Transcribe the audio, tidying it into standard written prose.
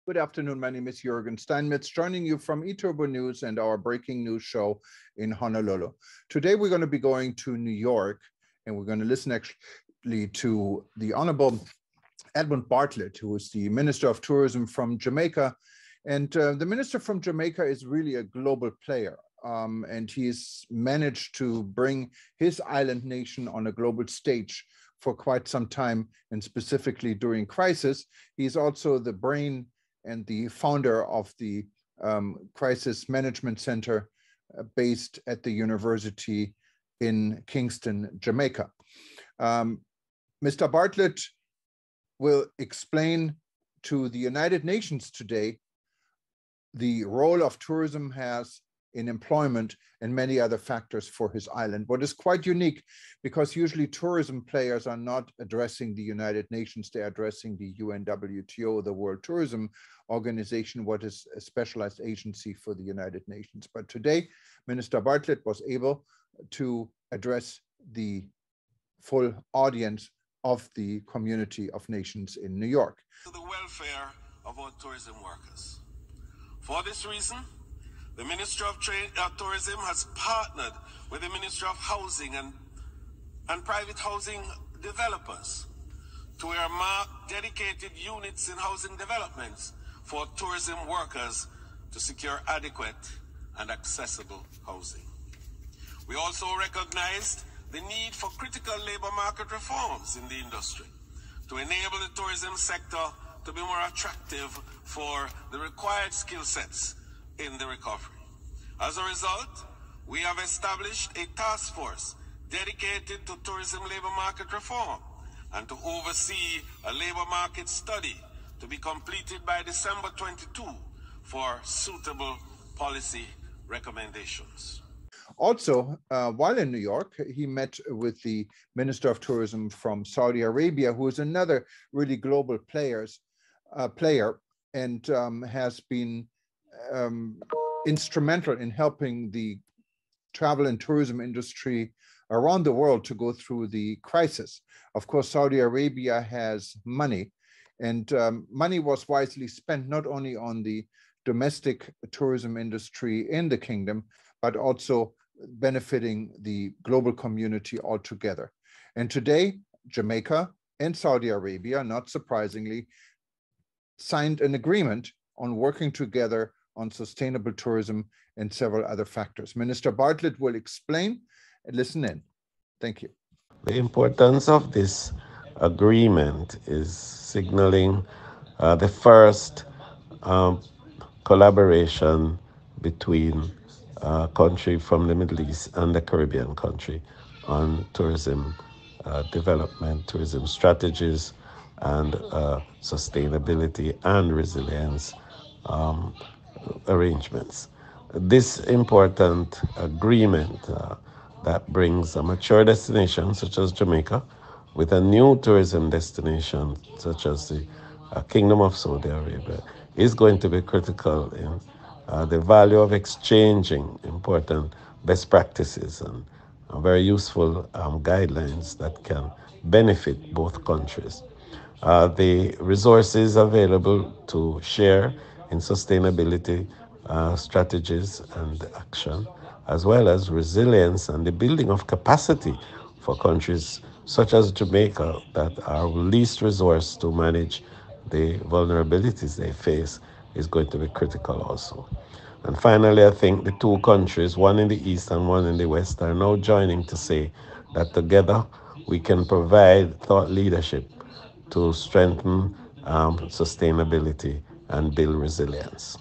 Good afternoon. My name is Jürgen Steinmetz, joining you from eTurbo News and our breaking news show in Honolulu. Today, we're going to be going to New York, and we're going to listen actually to the Honorable Edmund Bartlett, who is the Minister of Tourism from Jamaica. And the Minister from Jamaica is really a global player. And he's managed to bring his island nation on a global stage for quite some time, and specifically during crisis. He's also the brain and the founder of the Crisis Management Center based at the university in Kingston, Jamaica. Mr. Bartlett will explain to the United Nations today the role of tourism has in employment and many other factors for his island. What is quite unique, because usually tourism players are not addressing the United Nations, they're addressing the UNWTO, the World Tourism Organization, what is a specialized agency for the United Nations. But today, Minister Bartlett was able to address the full audience of the community of nations in New York. To the welfare of our tourism workers. For this reason, the Ministry of Tourism has partnered with the Ministry of Housing and private housing developers to earmark dedicated units in housing developments for tourism workers to secure adequate and accessible housing. We also recognized the need for critical labor market reforms in the industry to enable the tourism sector to be more attractive for the required skill sets in the recovery. As a result, we have established a task force dedicated to tourism labor market reform and to oversee a labor market study to be completed by December 22 for suitable policy recommendations. Also, while in New York, he met with the Minister of Tourism from Saudi Arabia, who is another really global player and has been instrumental in helping the travel and tourism industry around the world to go through the crisis. Of course, Saudi Arabia has money, and money was wisely spent not only on the domestic tourism industry in the kingdom, but also benefiting the global community altogether. And today, Jamaica and Saudi Arabia, not surprisingly, signed an agreement on working together on sustainable tourism and several other factors. Minister Bartlett will explain and listen in. Thank you. The importance of this agreement is signaling the first collaboration between a country from the Middle East and the Caribbean country on tourism development, tourism strategies, and sustainability and resilience arrangements. This important agreement that brings a mature destination such as Jamaica with a new tourism destination such as the Kingdom of Saudi Arabia is going to be critical in the value of exchanging important best practices and very useful guidelines that can benefit both countries. The resources available to share in sustainability strategies and action, as well as resilience and the building of capacity for countries such as Jamaica that are least resourced to manage the vulnerabilities they face, is going to be critical also. And finally, I think the two countries, one in the east and one in the west, are now joining to say that together we can provide thought leadership to strengthen sustainability and build resilience.